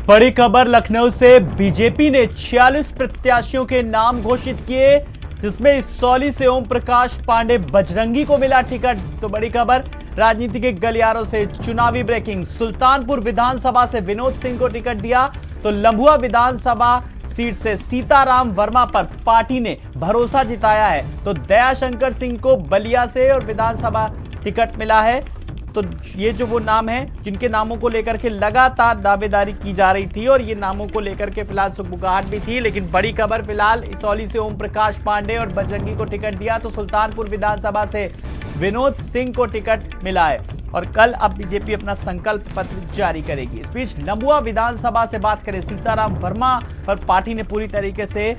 बड़ी खबर लखनऊ से। बीजेपी ने 46 प्रत्याशियों के नाम घोषित किए, जिसमें सौली से ओम प्रकाश पांडे बजरंगी को मिला टिकट। तो बड़ी खबर राजनीति के गलियारों से चुनावी ब्रेकिंग। सुल्तानपुर विधानसभा से विनोद सिंह को टिकट दिया, तो लंबुआ विधानसभा सीट से सीताराम वर्मा पर पार्टी ने भरोसा जिताया है। तो दयाशंकर सिंह को बलिया से और विधानसभा टिकट मिला है। तो ये जो वो नाम है जिनके नामों को लेकर के लगातार दावेदारी की जा रही थी और ये नामों को लेकर के फिलहाल सुगबुगाहट भी थी, लेकिन बड़ी खबर फिलहाल इसौली से ओम प्रकाश पांडे और बजरंगी को टिकट दिया, तो सुल्तानपुर विधानसभा से विनोद सिंह को टिकट मिला है और कल अब बीजेपी अपना संकल्प पत्र जारी करेगी। इस बीच लंबुआ विधानसभा से बात करें, सीताराम वर्मा पर पार्टी ने पूरी तरीके से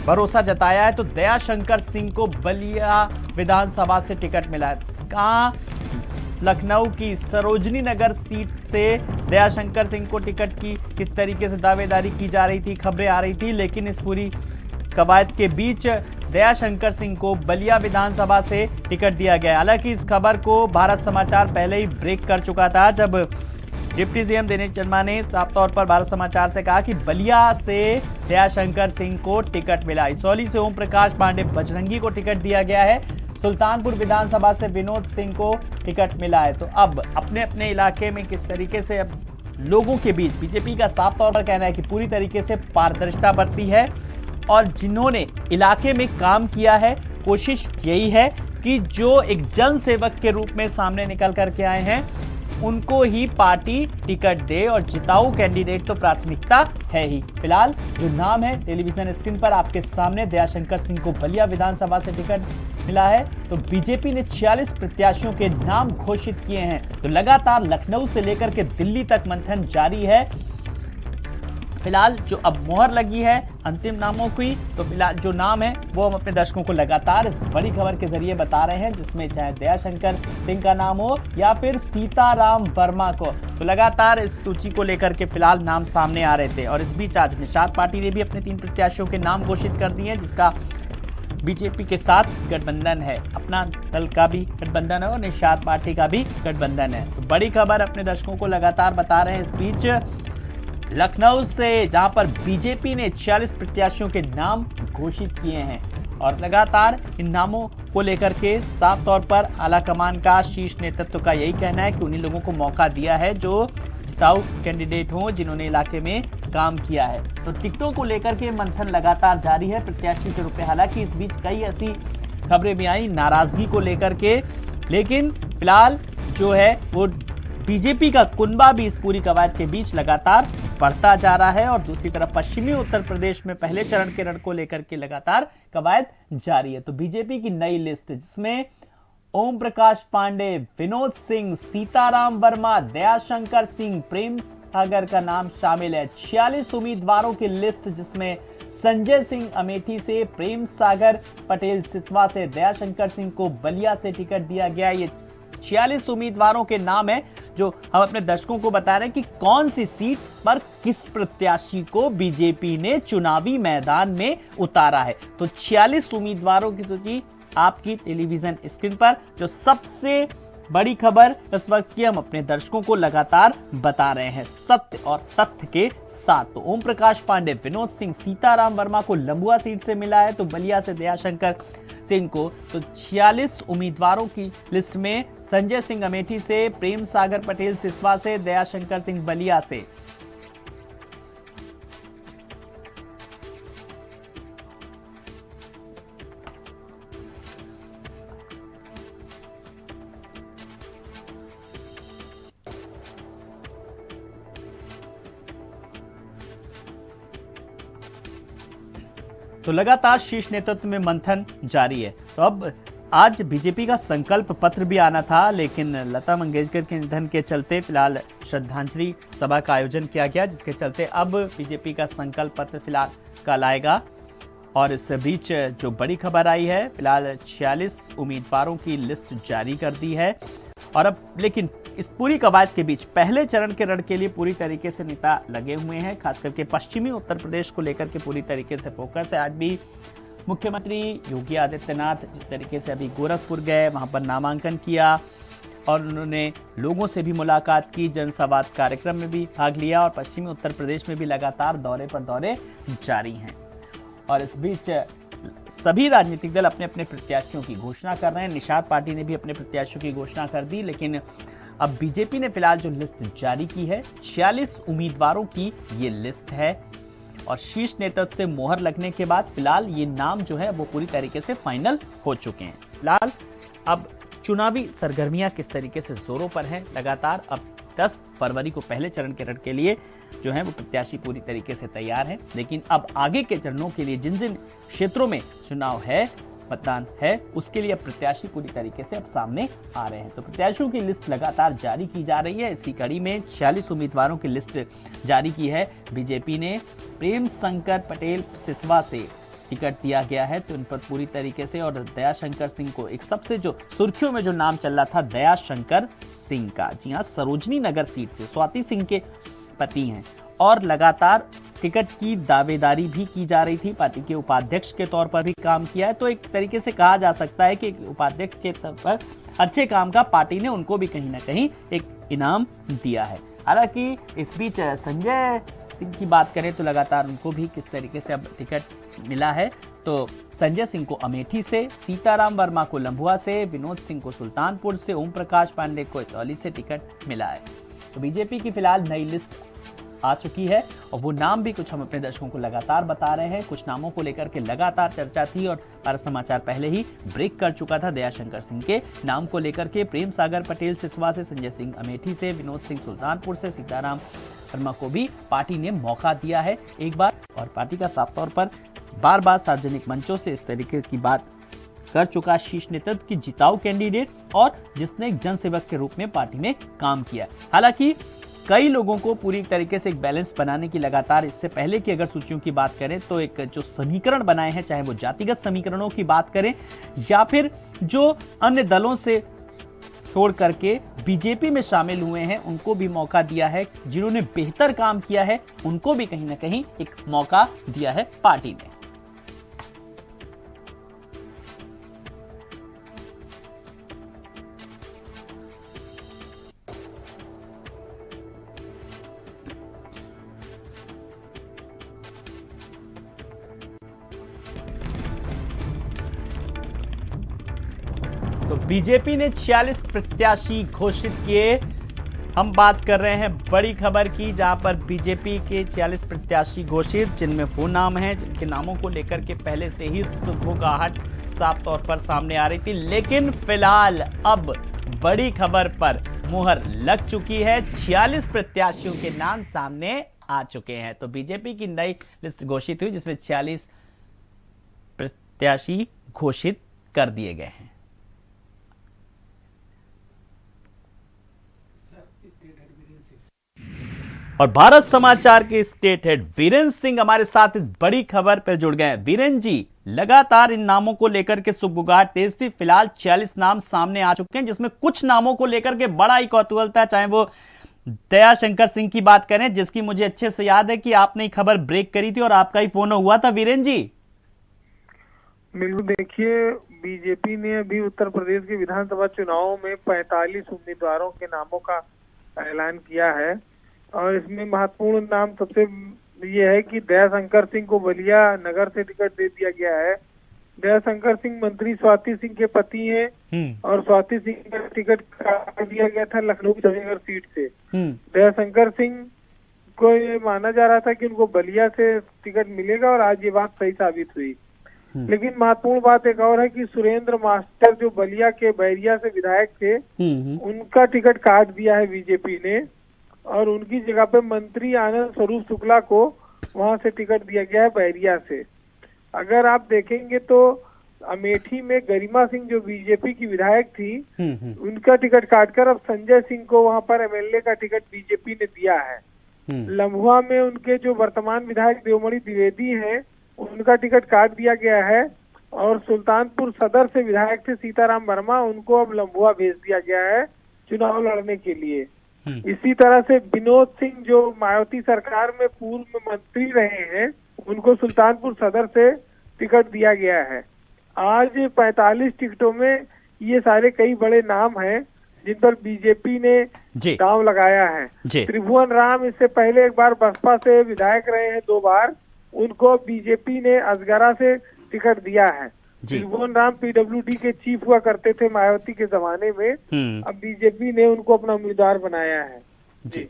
भरोसा जताया है। तो दयाशंकर सिंह को बलिया विधानसभा से टिकट मिला है। कहां लखनऊ की सरोजनी नगर सीट से दयाशंकर सिंह को टिकट की किस तरीके से दावेदारी की जा रही थी, खबरें आ रही थी, लेकिन इस पूरी कवायद के बीच दयाशंकर सिंह को बलिया विधानसभा से टिकट दिया गया। हालांकि इस खबर को भारत समाचार पहले ही ब्रेक कर चुका था, जब डिप्टी सीएम दिनेश शर्मा ने साफ तौर पर भारत समाचार से कहा कि बलिया से दयाशंकर सिंह को टिकट मिला। इसौली से ओम प्रकाश पांडे बजरंगी को टिकट दिया गया है। सुल्तानपुर विधानसभा से विनोद सिंह को टिकट मिला है। तो अब अपने अपने इलाके में किस तरीके से अब लोगों के बीच बीजेपी का साफ तौर पर कहना है कि पूरी तरीके से पारदर्शिता बरती है और जिन्होंने इलाके में काम किया है, कोशिश यही है कि जो एक जन सेवक के रूप में सामने निकल करके आए हैं उनको ही पार्टी टिकट दे और जिताऊ कैंडिडेट तो प्राथमिकता है ही। फिलहाल जो नाम है टेलीविजन स्क्रीन पर आपके सामने, दयाशंकर सिंह को बलिया विधानसभा से टिकट मिला है। तो बीजेपी ने 46 प्रत्याशियों के नाम घोषित किए हैं। तो लगातार लखनऊ से लेकर के दिल्ली तक मंथन जारी है। फिलहाल जो अब मोहर लगी है अंतिम नामों की, तो फिलहाल जो नाम है वो हम अपने दर्शकों को लगातार इस बड़ी खबर के जरिए बता रहे हैं, जिसमें चाहे दयाशंकर सिंह का नाम हो या फिर सीताराम वर्मा को, तो लगातार इस सूची को लेकर के फिलहाल नाम सामने आ रहे थे। और इस बीच आज निषाद पार्टी ने भी अपने 3 प्रत्याशियों के नाम घोषित कर दिए हैं, जिसका बीजेपी के साथ गठबंधन है। अपना दल का भी गठबंधन है और निषाद पार्टी का भी गठबंधन है। तो बड़ी खबर अपने दर्शकों को लगातार बता रहे हैं। इस बीच लखनऊ से, जहां पर बीजेपी ने 46 प्रत्याशियों के नाम घोषित किए हैं और लगातार इन नामों को लेकर के साफ तौर पर आलाकमान का, शीर्ष नेतृत्व का यही कहना है कि उन्हीं लोगों को मौका दिया है जो जिताऊ कैंडिडेट हों, जिन्होंने इलाके में काम किया है। तो टिकटों को लेकर के मंथन लगातार जारी है प्रत्याशी के रूप में। हालांकि इस बीच कई ऐसी खबरें भी आई नाराजगी को लेकर के, लेकिन फिलहाल जो है वो बीजेपी का कुनबा भी इस पूरी कवायद के बीच लगातार बढ़ता जा रहा है और दूसरी तरफ पश्चिमी उत्तर प्रदेश में पहले चरण के रण को लेकर के लगातार कवायद जारी है। तो बीजेपी की नई लिस्ट, जिसमें ओम प्रकाश पांडे, विनोद सिंह, सीताराम वर्मा, दयाशंकर सिंह, प्रेम सागर का नाम शामिल है। 46 उम्मीदवारों की लिस्ट, जिसमें संजय सिंह अमेठी से, प्रेम सागर पटेल सिसवा से, दयाशंकर सिंह को बलिया से टिकट दिया गया। ये 46 उम्मीदवारों के नाम है जो हम अपने दर्शकों को बता रहे हैं कि कौन सी सीट पर किस प्रत्याशी को बीजेपी ने चुनावी मैदान में उतारा है। तो 46 उम्मीदवारों की सूची आपकी टेलीविजन स्क्रीन पर। जो सबसे बड़ी खबर इस वक्त की हम अपने दर्शकों को लगातार बता रहे हैं सत्य और तथ्य के साथ। तो ओम प्रकाश पांडे, विनोद सिंह, सीताराम वर्मा को लंबुआ सीट से मिला है, तो बलिया से दयाशंकर सिंह को। तो 46 उम्मीदवारों की लिस्ट में संजय सिंह अमेठी से, प्रेम सागर पटेल सिसवा से, दयाशंकर सिंह बलिया से। तो लगातार शीर्ष नेतृत्व में मंथन जारी है। तो अब आज बीजेपी का संकल्प पत्र भी आना था, लेकिन लता मंगेशकर के निधन के चलते फिलहाल श्रद्धांजलि सभा का आयोजन किया गया, जिसके चलते अब बीजेपी का संकल्प पत्र फिलहाल कल आएगा। और इस बीच जो बड़ी खबर आई है, फिलहाल 46 उम्मीदवारों की लिस्ट जारी कर दी है। और अब लेकिन इस पूरी कवायद के बीच पहले चरण के रण के लिए पूरी तरीके से नेता लगे हुए हैं, खास करके पश्चिमी उत्तर प्रदेश को लेकर के पूरी तरीके से फोकस है। आज भी मुख्यमंत्री योगी आदित्यनाथ जिस तरीके से अभी गोरखपुर गए, वहां पर नामांकन किया और उन्होंने लोगों से भी मुलाकात की, जनसंवाद कार्यक्रम में भी भाग लिया और पश्चिमी उत्तर प्रदेश में भी लगातार दौरे पर दौरे जारी हैं। और इस बीच सभी राजनीतिक दल अपने अपने प्रत्याशियों की घोषणा कर रहे हैं। निषाद पार्टी ने भी अपने प्रत्याशियों की घोषणा कर दी, लेकिन अब बीजेपी ने फिलहाल जो लिस्ट जारी की है 46 उम्मीदवारों की ये लिस्ट है और शीर्ष नेतृत्व से मोहर लगने के बाद फिलहाल ये नाम जो है वो पूरी तरीके से फाइनल हो चुके हैं। फिलहाल अब चुनावी सरगर्मियां किस तरीके से जोरों पर हैं, लगातार अब 10 फरवरी को पहले चरण के लिए जो है वो प्रत्याशी पूरी तरीके से तैयार है, लेकिन अब आगे के चरणों के लिए जिन जिन क्षेत्रों में चुनाव है, मतदान है, उसके लिए अब प्रत्याशी पूरी तरीके से अब सामने आ रहे हैं। तो प्रत्याशियों की लिस्ट लगातार जारी की जा रही है। इसी कड़ी में 46 उम्मीदवारों की लिस्ट जारी की है। बीजेपी ने प्रेम शंकर पटेल सिसवा से टिकट दिया गया है, तो इन पर पूरी तरीके से, और दयाशंकर सिंह को एक सबसे जो सुर्खियों में जो नाम चल रहा था दयाशंकर सिंह का, जी हाँ, सरोजनी नगर सीट से स्वाति सिंह के पति हैं और लगातार टिकट की दावेदारी भी की जा रही थी। पार्टी के उपाध्यक्ष के तौर पर भी काम किया है, तो एक तरीके से कहा जा सकता है कि उपाध्यक्ष के तौर पर अच्छे काम का पार्टी ने उनको भी कहीं ना कहीं एक इनाम दिया है। हालांकि इस बीच संजय सिंह की बात करें तो लगातार उनको भी किस तरीके से अब टिकट मिला है, तो संजय सिंह को अमेठी से, सीताराम वर्मा को लंबुआ से, विनोद सिंह को सुल्तानपुर से, ओम प्रकाश पांडे को चौली से टिकट मिला है। तो बीजेपी की फिलहाल नई लिस्ट आ चुकी है और वो नाम भी कुछ हम अपने दर्शकों को लगातार बता रहे हैं। कुछ नामों को लेकर के लगातार चर्चा थी और भारत समाचार पहले ही ब्रेक कर चुका था दयाशंकर सिंह के नाम को लेकर के। प्रेम सागर पटेल सिसवा से, संजय सिंह अमेठी से, विनोद सिंह सुल्तानपुर से, सीताराम वर्मा को भी पार्टी ने मौका दिया है एक बार, और पार्टी का साफ तौर पर बार बार सार्वजनिक मंचों से इस तरीके की बात कर चुका शीर्ष नेतृत्व की जिताऊ कैंडिडेट और जिसने एक जनसेवक के रूप में पार्टी में काम किया। हालांकि कई लोगों को पूरी तरीके से एक बैलेंस बनाने की लगातार, इससे पहले की अगर सूचियों की बात करें तो एक जो समीकरण बनाए हैं, चाहे वो जातिगत समीकरणों की बात करें या फिर जो अन्य दलों से छोड़ करके बीजेपी में शामिल हुए हैं, उनको भी मौका दिया है। जिन्होंने बेहतर काम किया है उनको भी कहीं ना कहीं एक मौका दिया है पार्टी ने। तो बीजेपी ने 46 प्रत्याशी घोषित किए। हम बात कर रहे हैं बड़ी खबर की, जहां पर बीजेपी के 46 प्रत्याशी घोषित, जिनमें वो नाम हैं जिनके नामों को लेकर के पहले से ही सुगबुगाहट साफ तौर पर सामने आ रही थी, लेकिन फिलहाल अब बड़ी खबर पर मुहर लग चुकी है। 46 प्रत्याशियों के नाम सामने आ चुके हैं। तो बीजेपी की नई लिस्ट घोषित हुई जिसमें 46 प्रत्याशी घोषित कर दिए गए हैं। और भारत समाचार के स्टेट हेड वीरेंद्र सिंह हमारे साथ इस बड़ी खबर पर जुड़ गए हैं। वीरेंद्र जी, लगातार इन नामों को लेकर के सुगबुगाहट तेज थी। फिलहाल 46 नाम सामने आ चुके हैं, जिसमें कुछ नामों को लेकर के बड़ा ही कौतूहल था, चाहे वो दयाशंकर सिंह की बात करें, जिसकी मुझे अच्छे से याद है कि आपने खबर ब्रेक करी थी और आपका ही फोन हुआ था। वीरेंद्र जी, बिल्कुल, देखिए, बीजेपी ने अभी उत्तर प्रदेश के विधानसभा चुनावों में 45 उम्मीदवारों के नामों का ऐलान किया है और इसमें महत्वपूर्ण नाम सबसे ये है कि दयाशंकर सिंह को बलिया नगर से टिकट दे दिया गया है। दयाशंकर सिंह मंत्री स्वाति सिंह के पति हैं और स्वाति सिंह का टिकट काट दिया गया था लखनऊ की समीनगर सीट से। दयाशंकर सिंह को ये माना जा रहा था कि उनको बलिया से टिकट मिलेगा और आज ये बात सही साबित हुई। लेकिन महत्वपूर्ण बात एक और है कि सुरेंद्र मास्टर जो बलिया के बैरिया से विधायक थे, उनका टिकट काट दिया है बीजेपी ने और उनकी जगह पे मंत्री आनंद स्वरूप शुक्ला को वहां से टिकट दिया गया है बैरिया से। अगर आप देखेंगे तो अमेठी में गरिमा सिंह जो बीजेपी की विधायक थी, उनका टिकट काटकर अब संजय सिंह को वहां पर एमएलए का टिकट बीजेपी ने दिया है। लम्हुआ में उनके जो वर्तमान विधायक देवमणि द्विवेदी हैं, उनका टिकट काट दिया गया है और सुल्तानपुर सदर से विधायक थे सीताराम वर्मा, उनको अब लम्हुआ भेज दिया गया है चुनाव लड़ने के लिए। इसी तरह से विनोद सिंह जो मायावती सरकार में पूर्व मंत्री रहे हैं, उनको सुल्तानपुर सदर से टिकट दिया गया है। आज 45 टिकटों में ये सारे कई बड़े नाम हैं, जिन पर बीजेपी ने जी दांव लगाया है। जी त्रिभुवन राम इससे पहले एक बार बसपा से विधायक रहे हैं 2 बार, उनको बीजेपी ने असगरा से टिकट दिया है। जी त्रिभुवन राम पीडब्ल्यूडी के चीफ हुआ करते थे मायावती के जमाने में, अब बीजेपी ने उनको अपना उम्मीदवार बनाया है। जी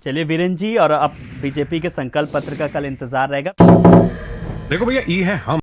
चलिए वीरेन जी, और अब बीजेपी के संकल्प पत्र का कल इंतजार रहेगा। देखो भैया, ई है हम।